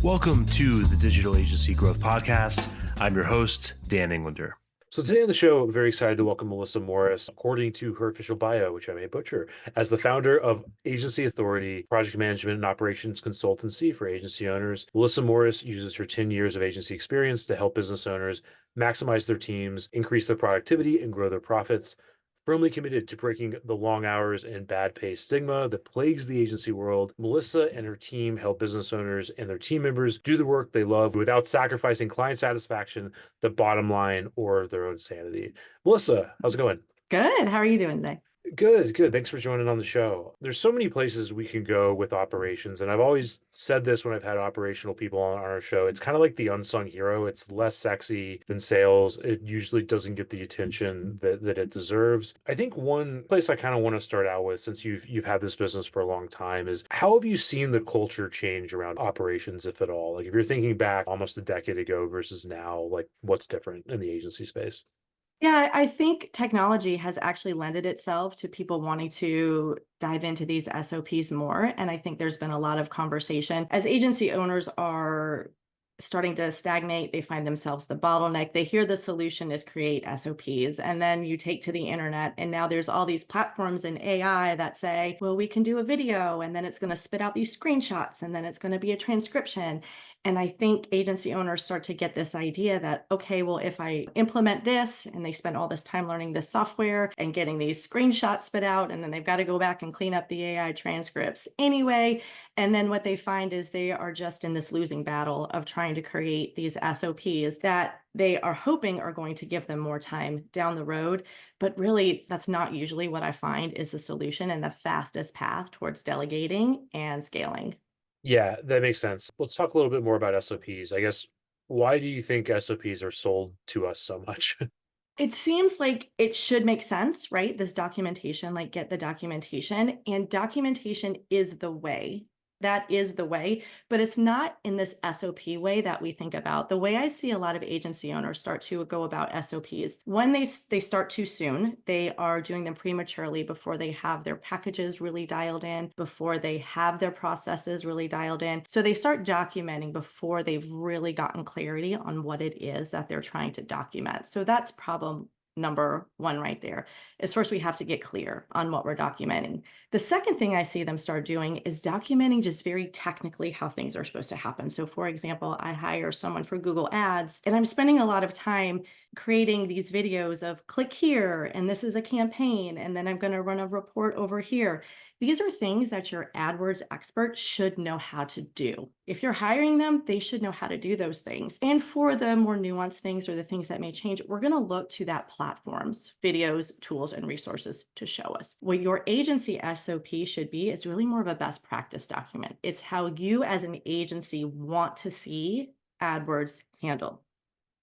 Welcome to the Digital Agency Growth Podcast. I'm your host, Dan Englander. So today on the show, I'm very excited to welcome Melissa Morris, according to her official bio, which I may butcher, as the founder of Agency Authority, project management and operations consultancy for agency owners. Melissa Morris uses her 10 years of agency experience to help business owners maximize their teams, increase their productivity, and grow their profits. Firmly committed to breaking the long hours and bad pay stigma that plagues the agency world, Melissa and her team help business owners and their team members do the work they love without sacrificing client satisfaction, the bottom line, or their own sanity. Melissa, how's it going? Good. How are you doing today? Good. Thanks for joining on the show. There's so many places we can go with operations, and I've always said this when I've had operational people on our show. It's kind of like the unsung hero. It's less sexy than sales. It usually doesn't get the attention that it deserves. I think one place I kind of want to start out with, since you've had this business for a long time, is how have you seen the culture change around operations, if at all? Like if you're thinking back almost a decade ago versus now, like what's different in the agency space? Yeah, I think technology has actually lended itself to people wanting to dive into these SOPs more. And I think there's been a lot of conversation as agency owners are starting to stagnate. They find themselves the bottleneck. They hear the solution is create SOPs. And then you take to the internet, and now there's all these platforms in AI that say, well, we can do a video, and then it's going to spit out these screenshots, and then it's going to be a transcription. And I think agency owners start to get this idea that, okay, well, if I implement this and they spend all this time learning this software and getting these screenshots spit out, and then they've got to go back and clean up the AI transcripts anyway. And then what they find is they are just in this losing battle of trying to create these SOPs that they are hoping are going to give them more time down the road. But really, that's not usually what I find is the solution and the fastest path towards delegating and scaling. Yeah, that makes sense. Let's talk a little bit more about SOPs. I guess, why do you think SOPs are sold to us so much? It seems like it should make sense, right? This documentation, like get the documentation, and documentation is the way. That is the way, but it's not in this SOP way that we think about. The way I see a lot of agency owners start to go about SOPs, when they start too soon, they are doing them prematurely before they have their packages really dialed in, before they have their processes really dialed in. So they start documenting before they've really gotten clarity on what it is that they're trying to document. So that's problem number one right there is first we have to get clear on what we're documenting. The second thing I see them start doing is documenting just very technically how things are supposed to happen. So for example, I hire someone for Google Ads and I'm spending a lot of time creating these videos of click here and this is a campaign and then I'm going to run a report over here. These are things that your AdWords expert should know how to do. If you're hiring them, they should know how to do those things. And for the more nuanced things or the things that may change, we're going to look to that platforms, videos, tools, and resources to show us. What your agency SOP should be is really more of a best practice document. It's how you as an agency want to see AdWords handled.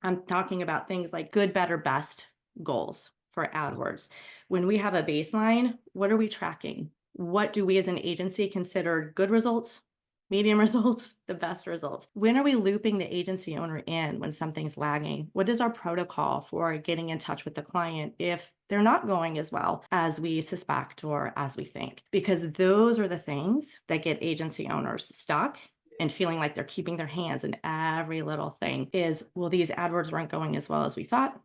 I'm talking about things like good, better, best goals for AdWords. When we have a baseline, what are we tracking? What do we as an agency consider good results, medium results, the best results? When are we looping the agency owner in when something's lagging? What is our protocol for getting in touch with the client if they're not going as well as we suspect or as we think? Because those are the things that get agency owners stuck and feeling like they're keeping their hands in every little thing is, well, these AdWords weren't going as well as we thought.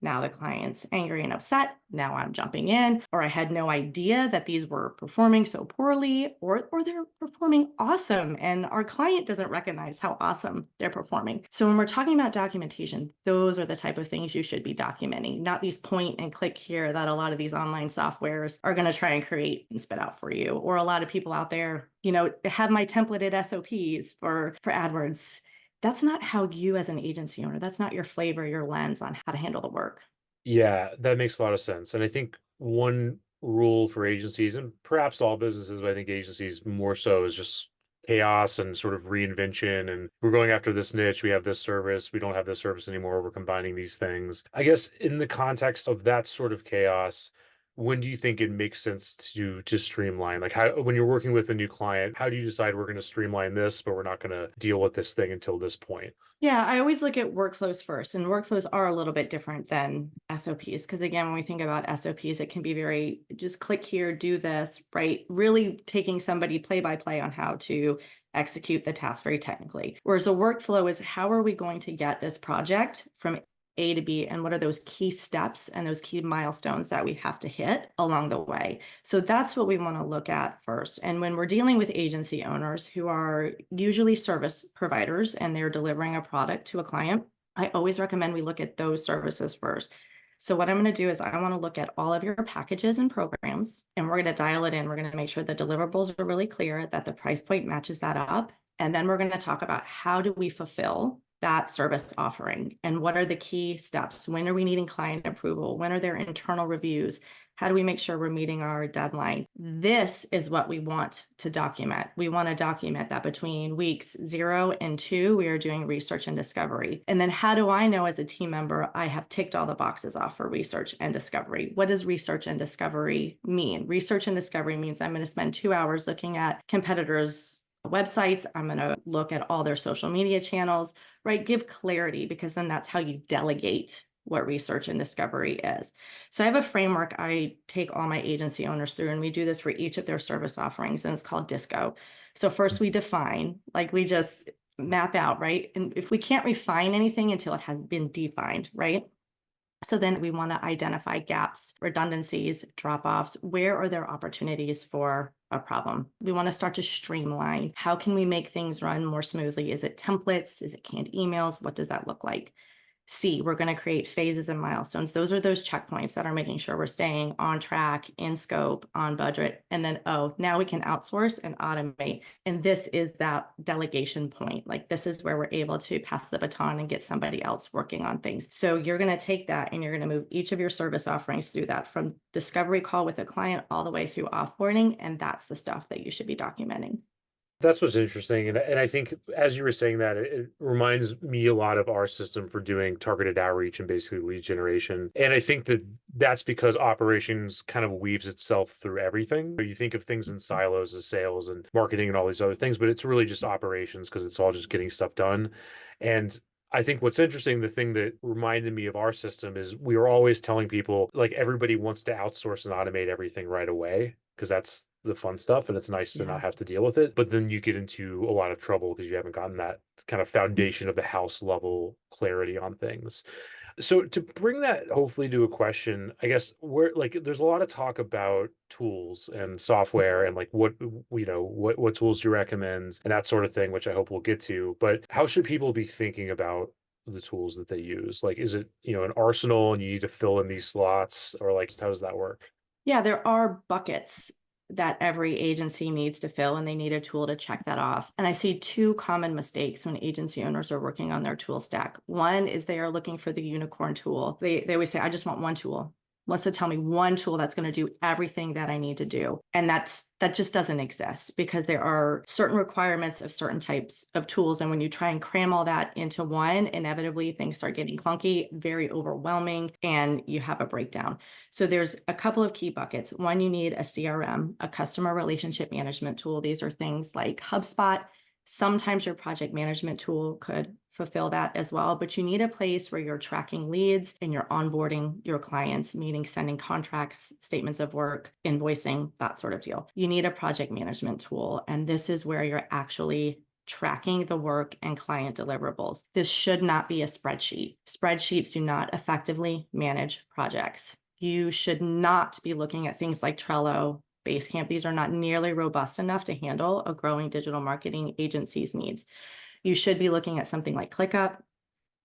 Now the client's angry and upset. Now I'm jumping in, or I had no idea that these were performing so poorly, or they're performing awesome and our client doesn't recognize how awesome they're performing. So when we're talking about documentation, those are the type of things you should be documenting, not these point and click here that a lot of these online softwares are going to try and create and spit out for you. Or a lot of people out there, have my templated SOPs for AdWords. That's not how you as an agency owner, that's not your flavor, your lens on how to handle the work. Yeah, that makes a lot of sense. And I think one rule for agencies and perhaps all businesses, but I think agencies more so, is just chaos and sort of reinvention. And we're going after this niche. We have this service. We don't have this service anymore. We're combining these things. I guess in the context of that sort of chaos, when do you think it makes sense to streamline? Like, how, when you're working with a new client, how do you decide we're going to streamline this, but we're not going to deal with this thing until this point? Yeah, I always look at workflows first, and workflows are a little bit different than SOPs. Because again, when we think about SOPs, it can be very just click here, do this, right? Really taking somebody play by play on how to execute the task very technically. Whereas a workflow is how are we going to get this project from A to B, and what are those key steps and those key milestones that we have to hit along the way? So that's what we want to look at first. And when we're dealing with agency owners who are usually service providers and they're delivering a product to a client, I always recommend we look at those services first. So what I'm going to do is I want to look at all of your packages and programs, and we're going to dial it in. We're going to make sure the deliverables are really clear, that the price point matches that up. And then we're going to talk about how do we fulfill that service offering and what are the key steps? When are we needing client approval? When are there internal reviews? How do we make sure we're meeting our deadline? This is what we want to document. We want to document that between weeks 0 and 2, we are doing research and discovery. And then how do I know as a team member, I have ticked all the boxes off for research and discovery? What does research and discovery mean? Research and discovery means I'm going to spend 2 hours looking at competitors' websites. I'm going to look at all their social media channels, right? Give clarity, because then that's how you delegate what research and discovery is. So I have a framework I take all my agency owners through, and we do this for each of their service offerings, and it's called DISCO. So first we define, like we just map out, right? And if we can't refine anything until it has been defined, right? So then we want to identify gaps, redundancies, drop-offs. Where are there opportunities for a problem? We want to start to streamline. How can we make things run more smoothly? Is it templates? Is it canned emails? What does that look like? C, we're going to create phases and milestones. Those are those checkpoints that are making sure we're staying on track, in scope, on budget. And then O, now we can outsource and automate. And this is that delegation point. Like this is where we're able to pass the baton and get somebody else working on things. So you're going to take that and you're going to move each of your service offerings through that, from discovery call with a client all the way through offboarding. And that's the stuff that you should be documenting. That's what's interesting. And I think as you were saying that, it reminds me a lot of our system for doing targeted outreach and basically lead generation. And I think that that's because operations kind of weaves itself through everything. You think of things in silos as sales and marketing and all these other things, but it's really just operations because it's all just getting stuff done. And I think what's interesting, the thing that reminded me of our system is we were always telling people, like, everybody wants to outsource and automate everything right away because that's the fun stuff and it's nice to Yeah. not have to deal with it. But then you get into a lot of trouble because you haven't gotten that kind of foundation of the house level clarity on things. So to bring that hopefully to a question, I guess, where, like, there's a lot of talk about tools and software and like what tools you recommend and that sort of thing, which I hope we'll get to. But how should people be thinking about the tools that they use? Like, is it, an arsenal and you need to fill in these slots, or like how does that work? Yeah, there are buckets that every agency needs to fill, and they need a tool to check that off. And I see two common mistakes when agency owners are working on their tool stack. One is they are looking for the unicorn tool. They always say, I just want one tool. Wants to tell me one tool that's going to do everything that I need to do. And that just doesn't exist, because there are certain requirements of certain types of tools. And when you try and cram all that into one, inevitably things start getting clunky, very overwhelming, and you have a breakdown. So there's a couple of key buckets. One, you need a CRM, a customer relationship management tool. These are things like HubSpot. Sometimes your project management tool could fulfill that as well, but you need a place where you're tracking leads and you're onboarding your clients, meaning sending contracts, statements of work, invoicing, that sort of deal. You need a project management tool, and this is where you're actually tracking the work and client deliverables. This should not be a spreadsheet. Spreadsheets do not effectively manage projects. You should not be looking at things like Trello, Basecamp. These are not nearly robust enough to handle a growing digital marketing agency's needs. You should be looking at something like ClickUp.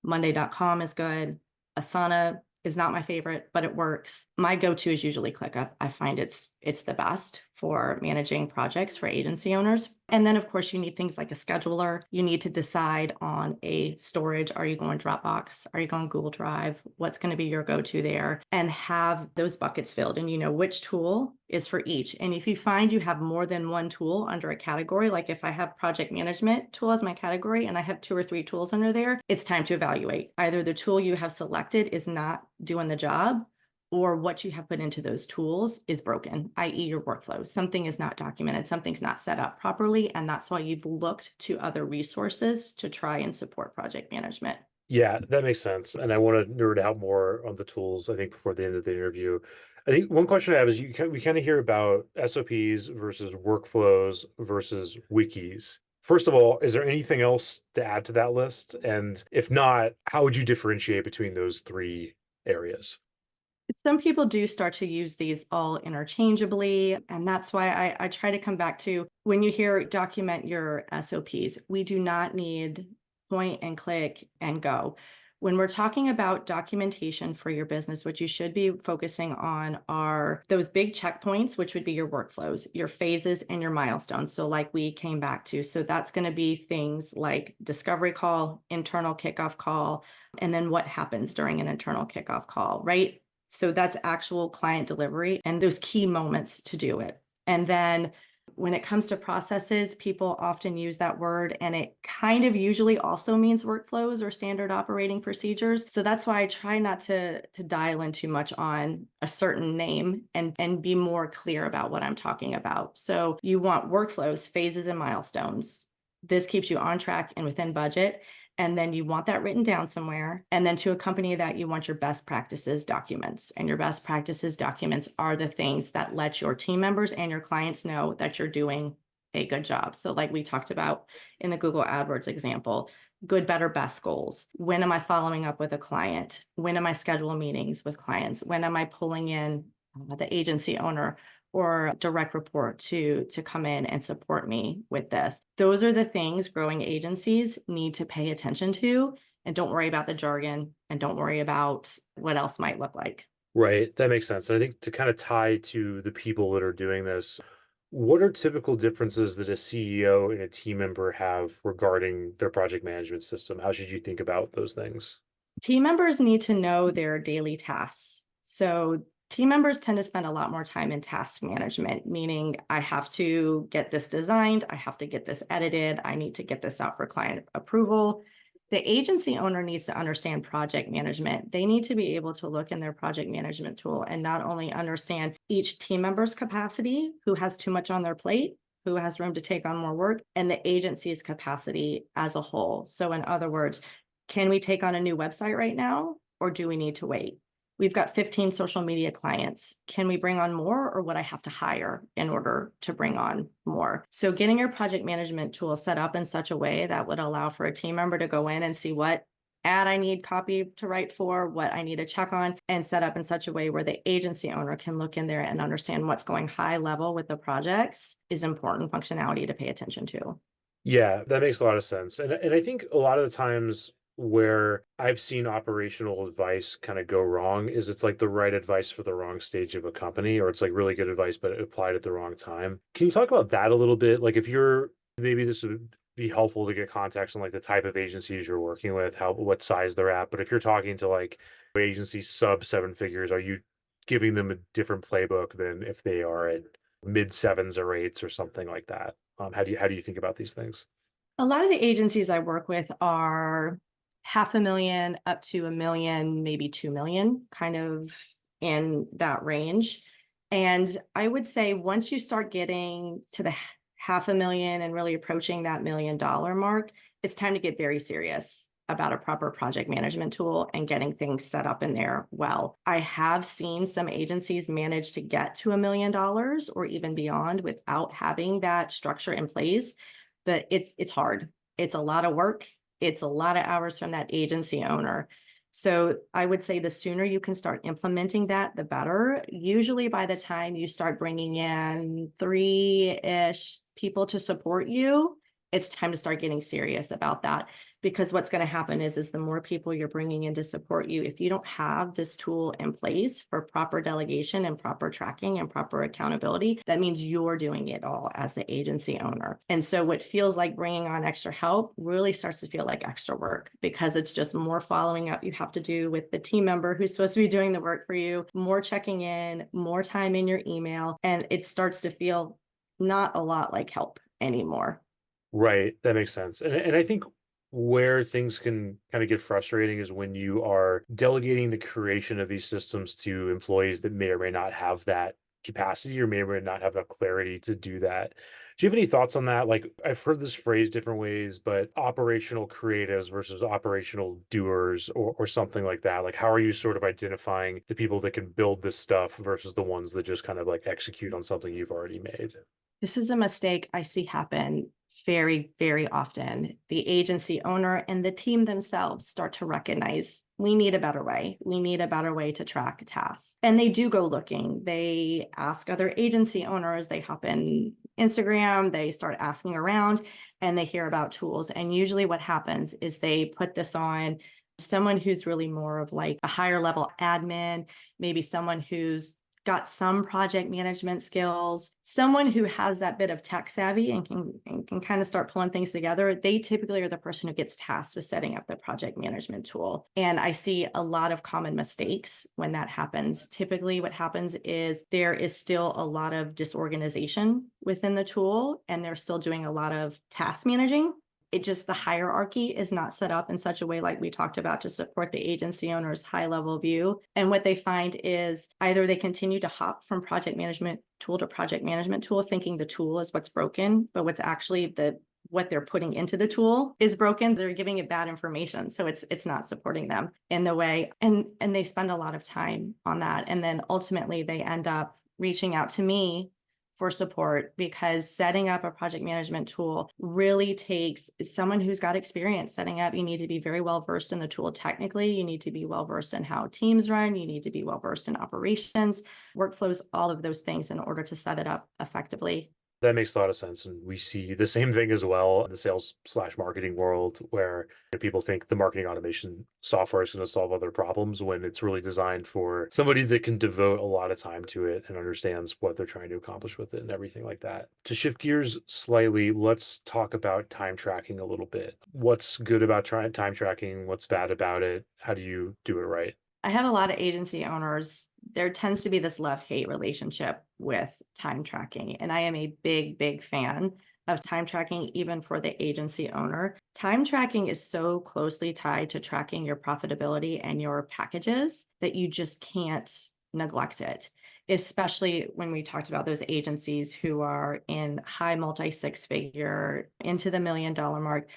Monday.com is good. Asana is not my favorite, but it works. My go-to is usually ClickUp. I find it's the best for managing projects for agency owners. And then, of course, you need things like a scheduler. You need to decide on a storage. Are you going Dropbox? Are you going Google Drive? What's going to be your go-to there? And have those buckets filled, and you know which tool is for each. And if you find you have more than one tool under a category, like if I have project management tool as my category and I have 2 or 3 tools under there, it's time to evaluate. Either the tool you have selected is not doing the job, or what you have put into those tools is broken, i.e. your workflows. Something is not documented, something's not set up properly, and that's why you've looked to other resources to try and support project management. Yeah, that makes sense. And I want to nerd out more on the tools, I think, before the end of the interview. I think one question I have is we kind of hear about SOPs versus workflows versus wikis. First of all, is there anything else to add to that list? And if not, how would you differentiate between those three areas? Some people do start to use these all interchangeably. And that's why I try to come back to when you hear document your SOPs, we do not need point and click and go. When we're talking about documentation for your business, what you should be focusing on are those big checkpoints, which would be your workflows, your phases, and your milestones. So, like we came back to, so that's going to be things like discovery call, internal kickoff call, and then what happens during an internal kickoff call, right? So that's actual client delivery and those key moments to do it. And then when it comes to processes, people often use that word and it kind of usually also means workflows or standard operating procedures. So that's why I try not to dial in too much on a certain name and be more clear about what I'm talking about. So you want workflows, phases, and milestones. This keeps you on track and within budget. And then you want that written down somewhere. And then to accompany that, you want your best practices documents. And your best practices documents are the things that let your team members and your clients know that you're doing a good job. So, like we talked about in the Google AdWords example, good, better, best goals. When am I following up with a client? When am I scheduling meetings with clients? When am I pulling in the agency owner or direct report to come in and support me with this? Those are the things growing agencies need to pay attention to, and don't worry about the jargon and don't worry about what else might look like. Right. That makes sense. And I think to kind of tie to the people that are doing this, what are typical differences that a CEO and a team member have regarding their project management system? How should you think about those things? Team members need to know their daily tasks. So team members tend to spend a lot more time in task management, meaning I have to get this designed, I have to get this edited, I need to get this out for client approval. The agency owner needs to understand project management. They need to be able to look in their project management tool and not only understand each team member's capacity, who has too much on their plate, who has room to take on more work, and the agency's capacity as a whole. So in other words, can we take on a new website right now, or do we need to wait? We've got 15 social media clients. Can we bring on more, or would I have to hire in order to bring on more? So getting your project management tool set up in such a way that would allow for a team member to go in and see what ad I need copy to write for, what I need to check on, and set up in such a way where the agency owner can look in there and understand what's going high level with the projects is important functionality to pay attention to. Yeah, that makes a lot of sense. And I think a lot of the times where I've seen operational advice kind of go wrong is it's like the right advice for the wrong stage of a company, or it's like really good advice, but applied at the wrong time. Can you talk about that a little bit? Like if you're maybe this would be helpful to get context on like the type of agencies you're working with, how what size they're at. But if you're talking to like agencies sub seven figures, are you giving them a different playbook than if they are at mid sevens or eights or something like that? How do you think about these things? A lot of the agencies I work with are 500,000 up to 1 million, maybe 2 million, kind of in that range. And I would say once you start getting to the 500,000 and really approaching that $1 million mark, it's time to get very serious about a proper project management tool and getting things set up in there well. I have seen some agencies manage to get to $1 million or even beyond without having that structure in place, but it's hard. It's a lot of work. It's a lot of hours from that agency owner. So I would say the sooner you can start implementing that, the better. Usually by the time you start bringing in 3-ish people to support you, it's time to start getting serious about that. Because what's going to happen is the more people you're bringing in to support you, if you don't have this tool in place for proper delegation and proper tracking and proper accountability, that means you're doing it all as the agency owner. And so what feels like bringing on extra help really starts to feel like extra work, because it's just more following up you have to do with the team member who's supposed to be doing the work for you, more checking in, more time in your email, and it starts to feel not a lot like help anymore. Right, that makes sense. And I think Where things can kind of get frustrating is when you are delegating the creation of these systems to employees that may or may not have that capacity or may or may not have the clarity to do that. Do you have any thoughts on that? Like, I've heard this phrase different ways, but operational creatives versus operational doers or something like that. Like, how are you sort of identifying the people that can build this stuff versus the ones that just kind of like execute on something you've already made? This is a mistake I see happen very, very often. The agency owner and the team themselves start to recognize we need a better way. We need a better way to track tasks. And they do go looking. They ask other agency owners, they hop in Instagram, they start asking around, and they hear about tools. And usually what happens is they put this on someone who's really more of like a higher level admin, maybe someone who's got some project management skills, someone who has that bit of tech savvy and can kind of start pulling things together. They typically are the person who gets tasked with setting up the project management tool. And I see a lot of common mistakes when that happens. Typically what happens is there is still a lot of disorganization within the tool, and they're still doing a lot of task managing. It just, the hierarchy is not set up in such a way like we talked about to support the agency owner's high level view. And what they find is either they continue to hop from project management tool to project management tool, thinking the tool is what's broken, but what's actually what they're putting into the tool is broken. They're giving it bad information. So it's not supporting them in the way. And they spend a lot of time on that. And then ultimately they end up reaching out to me for support, because setting up a project management tool really takes someone who's got experience setting up. You need to be very well versed in the tool technically. You need to be well versed in how teams run. You need to be well versed in operations, workflows, all of those things in order to set it up effectively. That makes a lot of sense. And we see the same thing as well in the sales/marketing world, where people think the marketing automation software is going to solve other problems when it's really designed for somebody that can devote a lot of time to it and understands what they're trying to accomplish with it and everything like that. To shift gears slightly, let's talk about time tracking a little bit. What's good about time tracking? What's bad about it? How do you do it right? I have a lot of agency owners. There tends to be this love-hate relationship with time tracking. And I am a big, big fan of time tracking, even for the agency owner. Time tracking is so closely tied to tracking your profitability and your packages that you just can't neglect it, especially when we talked about those agencies who are in high multi-six figure into the $1 million mark.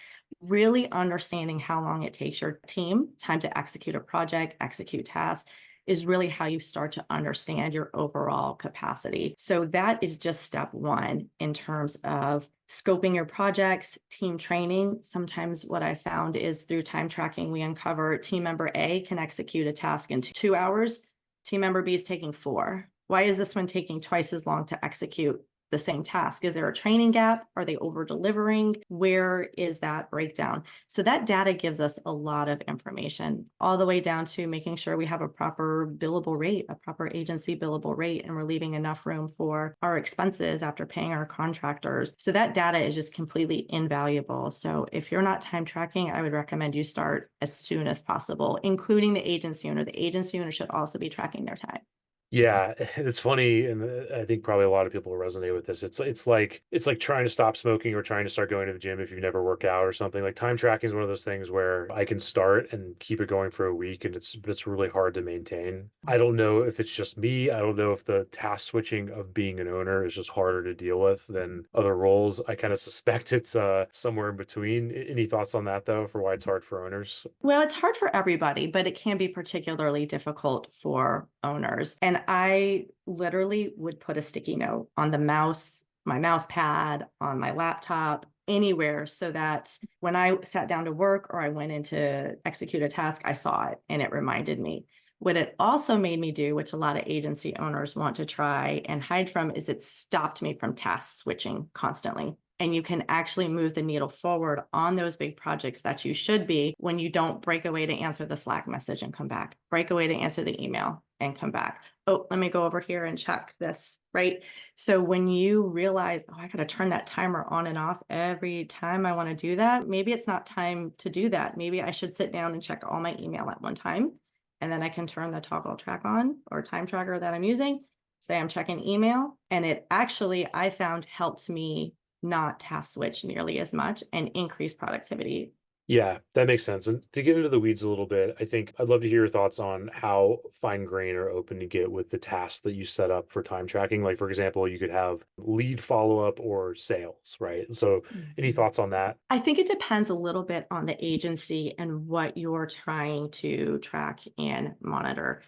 Really understanding how long it takes your team time to execute a project, execute tasks, is really how you start to understand your overall capacity. So that is just step one in terms of scoping your projects, team training. Sometimes what I found is through time tracking, we uncover team member A can execute a task in 2 hours. Team member B is taking 4. Why is this one taking twice as long to execute the same task? Is there a training gap? Are they over delivering? Where is that breakdown? So that data gives us a lot of information, all the way down to making sure we have a proper billable rate, a proper agency billable rate, and we're leaving enough room for our expenses after paying our contractors. So that data is just completely invaluable. So if you're not time tracking, I would recommend you start as soon as possible, including the agency owner. The agency owner should also be tracking their time. Yeah, it's funny, and I think probably a lot of people will resonate with this. It's like trying to stop smoking or trying to start going to the gym if you've never worked out or something. Like time tracking is one of those things where I can start and keep it going for a week, and it's really hard to maintain. I don't know if it's just me. I don't know if the task switching of being an owner is just harder to deal with than other roles. I kind of suspect it's somewhere in between. Any thoughts on that though, for why it's hard for owners? Well, it's hard for everybody, but it can be particularly difficult for owners. And I literally would put a sticky note on the mouse, my mouse pad, on my laptop, anywhere, so that when I sat down to work or I went in to execute a task, I saw it and it reminded me. What it also made me do, which a lot of agency owners want to try and hide from, is it stopped me from task switching constantly. And you can actually move the needle forward on those big projects that you should be when you don't break away to answer the Slack message and come back, break away to answer the email and come back. Oh, let me go over here and check this, right? So when you realize, oh, I got to turn that timer on and off every time I want to do that, maybe it's not time to do that. Maybe I should sit down and check all my email at one time. And then I can turn the toggle track on or time tracker that I'm using, say I'm checking email. And it actually, I found, helped me not task switch nearly as much and increase productivity Yeah, that makes sense. And to get into the weeds a little bit, I think I'd love to hear your thoughts on how fine grain or open to get with the tasks that you set up for time tracking. Like, for example, you could have lead follow-up or sales, right? So, any Mhm. thoughts on that? I think it depends a little bit on the agency and what you're trying to track and monitor.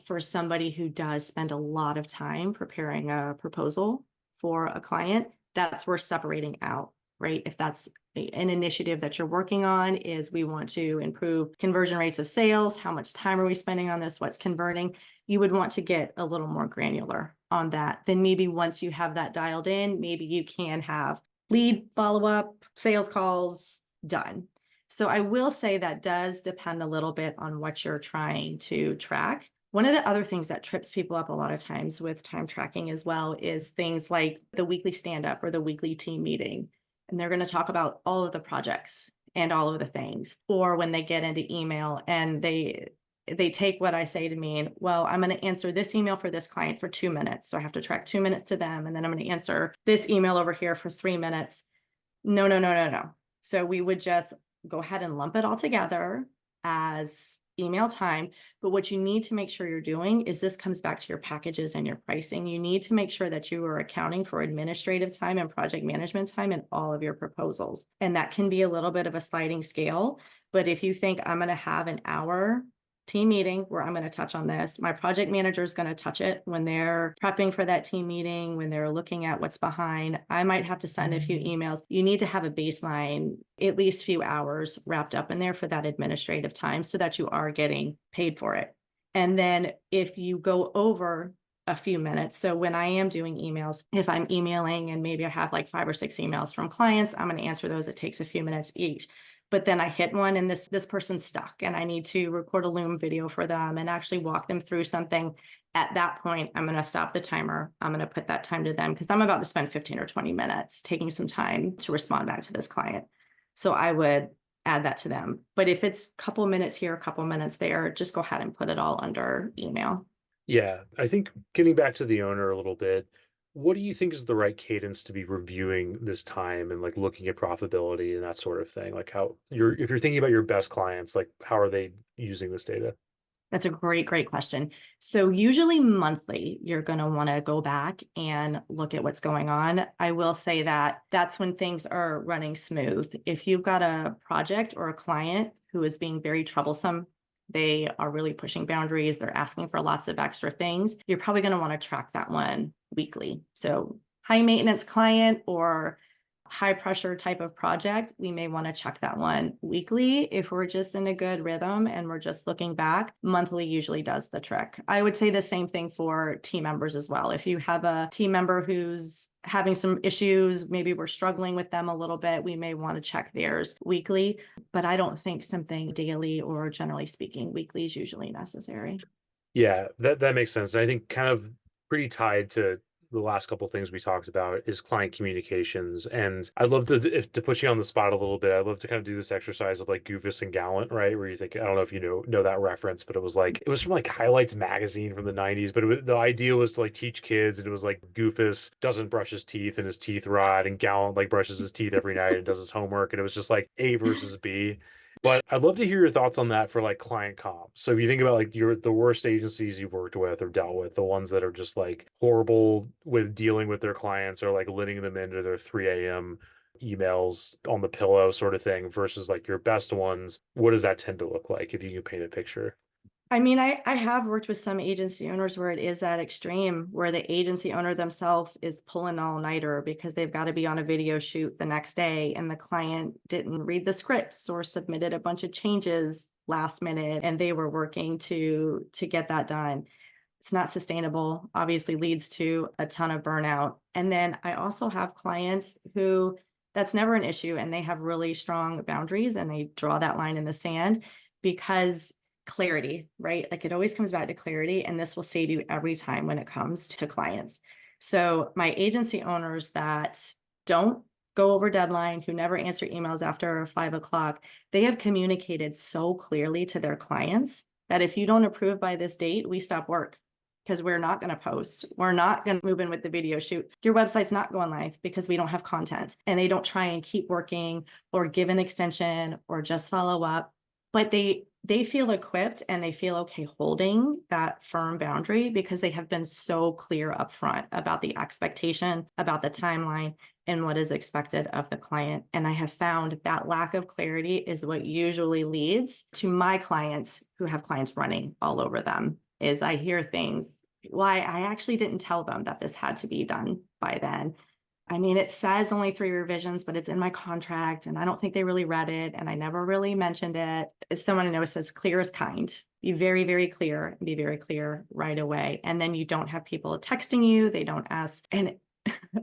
For somebody who does spend a lot of time preparing a proposal for a client, that's worth separating out, right? If that's an initiative that you're working on, is we want to improve conversion rates of sales, how much time are we spending on this, what's converting? You would want to get a little more granular on that. Then maybe once you have that dialed in, maybe you can have lead follow-up, sales calls, done. So I will say that does depend a little bit on what you're trying to track. One of the other things that trips people up a lot of times with time tracking as well is things like the weekly stand-up or the weekly team meeting. And they're going to talk about all of the projects and all of the things. Or when they get into email and they take what I say to mean, well, I'm going to answer this email for this client for 2 minutes. So I have to track 2 minutes to them. And then I'm going to answer this email over here for 3 minutes. No, no, no, no, no. So we would just go ahead and lump it all together as email time. But what you need to make sure you're doing is this comes back to your packages and your pricing. You need to make sure that you are accounting for administrative time and project management time in all of your proposals. And that can be a little bit of a sliding scale. But if you think I'm going to have an hour team meeting where I'm going to touch on this. My project manager is going to touch it when they're prepping for that team meeting, when they're looking at what's behind. I might have to send a few emails. You need to have a baseline, at least few hours wrapped up in there for that administrative time so that you are getting paid for it. And then if you go over a few minutes. So when I am doing emails, if I'm emailing and maybe I have like 5 or 6 emails from clients, I'm going to answer those. It takes a few minutes each. But then I hit one and this person's stuck and I need to record a Loom video for them and actually walk them through something. At that point, I'm going to stop the timer. I'm going to put that time to them because I'm about to spend 15 or 20 minutes taking some time to respond back to this client. So I would add that to them. But if it's a couple minutes here, a couple minutes there, just go ahead and put it all under email. Yeah, I think getting back to the owner a little bit, what do you think is the right cadence to be reviewing this time and like looking at profitability and that sort of thing? Like how you're if you're thinking about your best clients, like how are they using this data? That's a great, great question. So usually monthly, you're going to want to go back and look at what's going on. I will say that that's when things are running smooth. If you've got a project or a client who is being very troublesome, they are really pushing boundaries, they're asking for lots of extra things, you're probably going to want to track that one weekly. So high maintenance client or high pressure type of project, we may want to check that one weekly. If we're just in a good rhythm and we're just looking back, monthly usually does the trick. I would say the same thing for team members as well. If you have a team member who's having some issues, maybe we're struggling with them a little bit, we may want to check theirs weekly, but I don't think something daily or generally speaking, weekly is usually necessary. Yeah, that makes sense. And I think kind of pretty tied to the last couple of things we talked about is client communications. And I'd love to if to put you on the spot a little bit. I'd love to kind of do this exercise of like Goofus and Gallant, right? Where you think I don't know if you know that reference, but it was from like Highlights magazine from the 90s. But the idea was to like teach kids, and it was like Goofus doesn't brush his teeth and his teeth rot, and Gallant like brushes his teeth every night and does his homework, and it was just like A versus B. But I'd love to hear your thoughts on that for like client comp. So if you think about like the worst agencies you've worked with or dealt with, the ones that are just like horrible with dealing with their clients or like letting them into their 3 a.m. emails on the pillow sort of thing versus like your best ones, what does that tend to look like if you can paint a picture? I mean, I have worked with some agency owners where it is that extreme, where the agency owner themselves is pulling all-nighter because they've got to be on a video shoot the next day, and the client didn't read the scripts or submitted a bunch of changes last minute, and they were working to get that done. It's not sustainable, obviously leads to a ton of burnout. And then I also have clients who that's never an issue, and they have really strong boundaries and they draw that line in the sand because clarity, right? Like it always comes back to clarity, and this will save you every time when it comes to clients. So my agency owners that don't go over deadline, who never answer emails after 5 o'clock, they have communicated so clearly to their clients that if you don't approve by this date, we stop work. because we're not going to post. We're not going to move in with the video shoot. Your website's not going live because we don't have content, and they don't try and keep working or give an extension or just follow up. But they feel equipped and they feel okay holding that firm boundary because they have been so clear upfront about the expectation, about the timeline, and what is expected of the client. And I have found that lack of clarity is what usually leads to my clients who have clients running all over them. Is I hear things, why I actually didn't tell them that this had to be done by then. I mean, it says only 3 revisions, but it's in my contract and I don't think they really read it. And I never really mentioned it. As someone I know says, clear is kind. Be very, very clear and be very clear right away. And then you don't have people texting you. They don't ask. And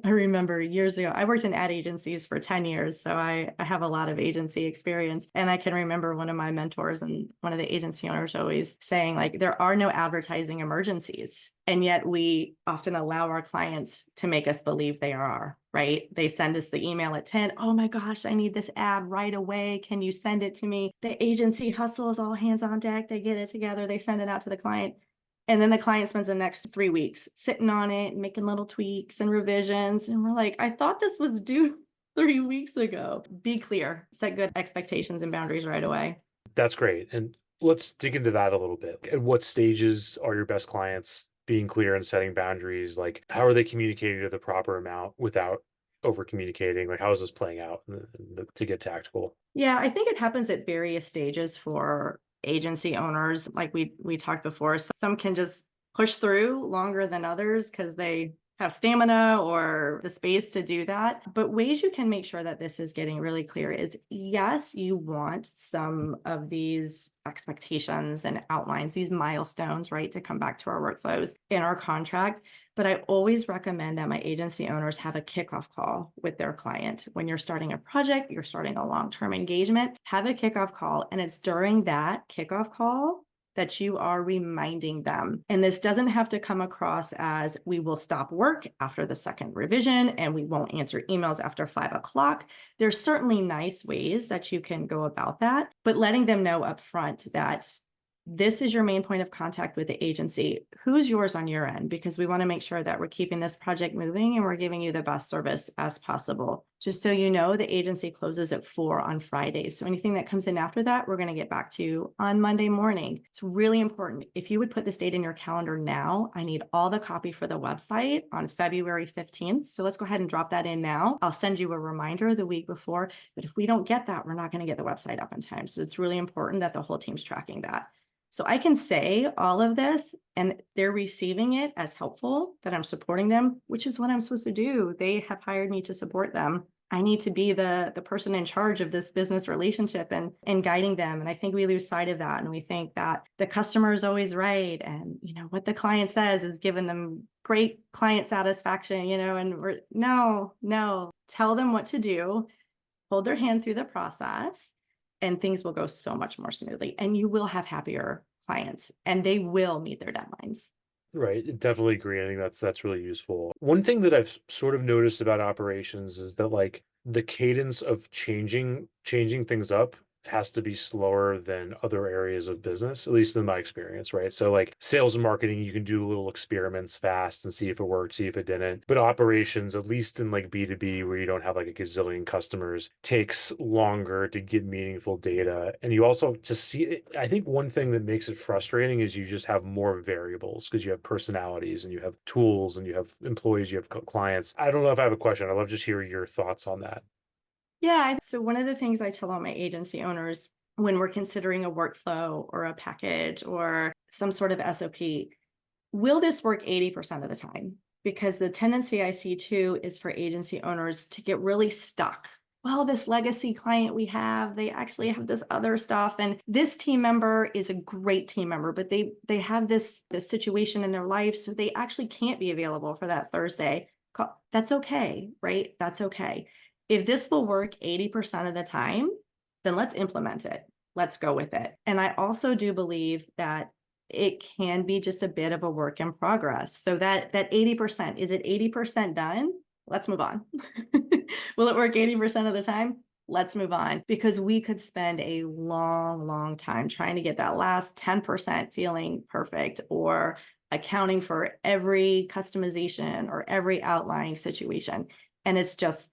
I remember years ago, I worked in ad agencies for 10 years. So I have a lot of agency experience. And I can remember one of my mentors and one of the agency owners always saying, like, there are no advertising emergencies. And yet we often allow our clients to make us believe they are, right? They send us the email at 10. Oh my gosh, I need this ad right away. Can you send it to me? The agency hustles, all hands on deck. They get it together. They send it out to the client. And then the client spends the next 3 weeks sitting on it, making little tweaks and revisions. And we're like, I thought this was due 3 weeks ago. Be clear, set good expectations and boundaries right away. That's great. And let's dig into that a little bit. At what stages are your best clients being clear and setting boundaries? Like, how are they communicating to the proper amount without over communicating? Like, how is this playing out to get tactical? Yeah, I think it happens at various stages for agency owners. Like we talked before, some can just push through longer than others because they have stamina or the space to do that. But ways you can make sure that this is getting really clear is, yes, you want some of these expectations and outlines, these milestones, right, to come back to our workflows in our contract. But I always recommend that my agency owners have a kickoff call with their client. When you're starting a project, you're starting a long-term engagement, have a kickoff call. And it's during that kickoff call that you are reminding them. And this doesn't have to come across as we will stop work after the second revision and we won't answer emails after 5 o'clock. There's certainly nice ways that you can go about that, but letting them know upfront that this is your main point of contact with the agency. Who's yours on your end? Because we want to make sure that we're keeping this project moving and we're giving you the best service as possible. Just so you know, the agency closes at 4 on Fridays. So anything that comes in after that, we're going to get back to you on Monday morning. It's really important. If you would put this date in your calendar now, I need all the copy for the website on February 15th. So let's go ahead and drop that in now. I'll send you a reminder the week before. But if we don't get that, we're not going to get the website up in time. So it's really important that the whole team's tracking that. So I can say all of this and they're receiving it as helpful, that I'm supporting them, which is what I'm supposed to do. They have hired me to support them. I need to be the person in charge of this business relationship and guiding them. And I think we lose sight of that. And we think that the customer is always right. And, what the client says is giving them great client satisfaction, and no, tell them what to do, hold their hand through the process, and things will go so much more smoothly and you will have happier clients and they will meet their deadlines. Right. Definitely agree. I think that's really useful. One thing that I've sort of noticed about operations is that like the cadence of changing things up has to be slower than other areas of business, at least in my experience, right? So like sales and marketing, you can do little experiments fast and see if it worked, see if it didn't. But operations, at least in like B2B, where you don't have like a gazillion customers, takes longer to get meaningful data. And you also just see it. I think one thing that makes it frustrating is you just have more variables because you have personalities and you have tools and you have employees, you have clients. I don't know if I have a question. I'd love to just hear your thoughts on that. Yeah. So one of the things I tell all my agency owners when we're considering a workflow or a package or some sort of SOP, will this work 80% of the time? Because the tendency I see too is for agency owners to get really stuck. Well, this legacy client we have, they actually have this other stuff. And this team member is a great team member, but they have this situation in their life. So they actually can't be available for that Thursday call. That's okay, right? That's okay. If this will work 80% of the time, then let's implement it. Let's go with it. And I also do believe that it can be just a bit of a work in progress. So that 80%, is it 80% done? Let's move on. Will it work 80% of the time? Let's move on, because we could spend a long, long time trying to get that last 10% feeling perfect or accounting for every customization or every outlying situation. And it's just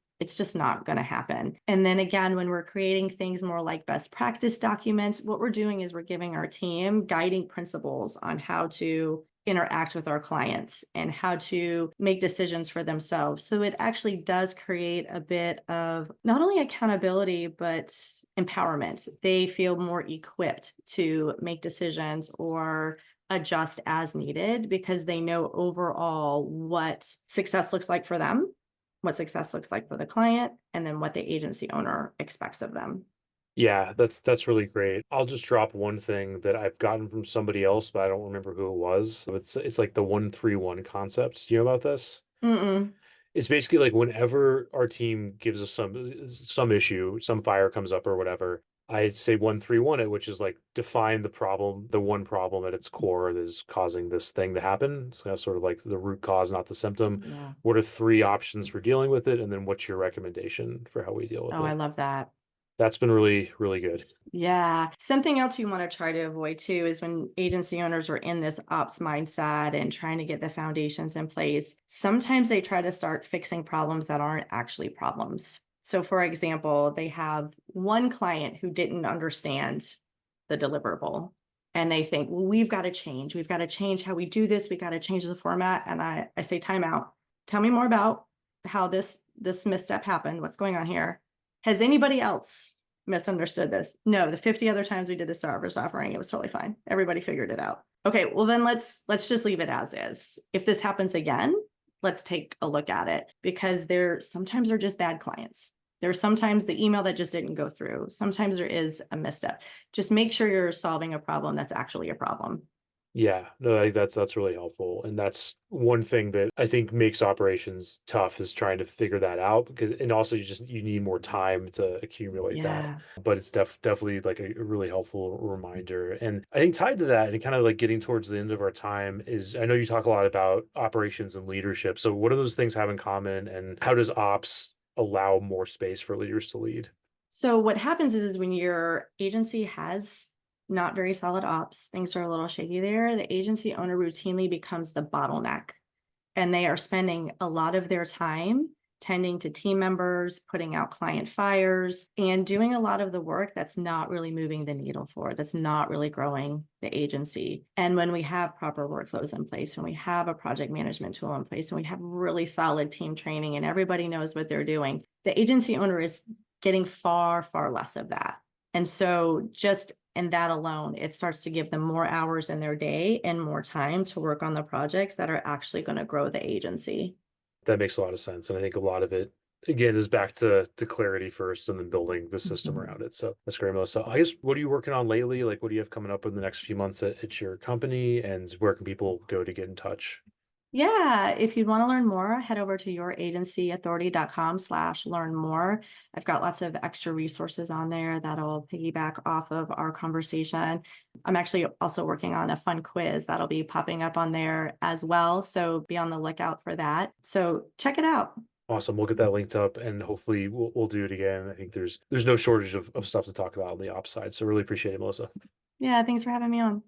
not going to happen. And then again, when we're creating things more like best practice documents, what we're doing is we're giving our team guiding principles on how to interact with our clients and how to make decisions for themselves. So it actually does create a bit of not only accountability, but empowerment. They feel more equipped to make decisions or adjust as needed because they know overall what success looks like for them, what success looks like for the client, and then what the agency owner expects of them. Yeah, that's really great. I'll just drop one thing that I've gotten from somebody else, but I don't remember who it was. So it's like the 131 concept. Do you know about this? Mm-mm. It's basically like whenever our team gives us some issue, some fire comes up or whatever, I say 131 it, which is like define the problem, the one problem at its core that is causing this thing to happen. So that's sort of like the root cause, not the symptom. Yeah. What are three options for dealing with it? And then what's your recommendation for how we deal with Oh, I it? love that. That's been really, really good. Yeah. Something else you want to try to avoid too is when agency owners are in this ops mindset and trying to get the foundations in place, sometimes they try to start fixing problems that aren't actually problems. So, for example, they have one client who didn't understand the deliverable and they think, well, we've got to change. We've got to change how we do this. We got to change the format. And I say, time out. Tell me more about how this misstep happened. What's going on here? Has anybody else misunderstood this? No, the 50 other times we did the Starburst offering, it was totally fine. Everybody figured it out. Okay, well then let's just leave it as is. If this happens again, let's take a look at it because sometimes they're just bad clients. There's sometimes the email that just didn't go through. Sometimes there is a misstep. Just make sure you're solving a problem that's actually a problem. Yeah, no, that's really helpful. And that's one thing that I think makes operations tough is trying to figure that out because and also you need more time to accumulate that. Yeah. But it's definitely like a really helpful reminder. And I think tied to that and kind of like getting towards the end of our time is I know you talk a lot about operations and leadership. So what do those things have in common and how does ops allow more space for leaders to lead? So what happens is when your agency has not very solid ops, things are a little shaky there, the agency owner routinely becomes the bottleneck. And they are spending a lot of their time tending to team members, putting out client fires, and doing a lot of the work that's not really moving the needle forward, that's not really growing the agency. And when we have proper workflows in place, when we have a project management tool in place, and we have really solid team training and everybody knows what they're doing, the agency owner is getting far, far less of that. And so just in that alone, it starts to give them more hours in their day and more time to work on the projects that are actually going to grow the agency. That makes a lot of sense. And I think a lot of it, again, is back to clarity first and then building the system Mhm. around it. So that's great, Melissa. I guess, what are you working on lately? Like, what do you have coming up in the next few months at your company? And where can people go to get in touch? Yeah, if you'd want to learn more, head over to youragencyauthority.com/learn more. I've got lots of extra resources on there that'll piggyback off of our conversation. I'm actually also working on a fun quiz that'll be popping up on there as well. So be on the lookout for that. So check it out. Awesome. We'll get that linked up and hopefully we'll do it again. I think there's no shortage of stuff to talk about on the ops side. So really appreciate it, Melissa. Yeah, thanks for having me on.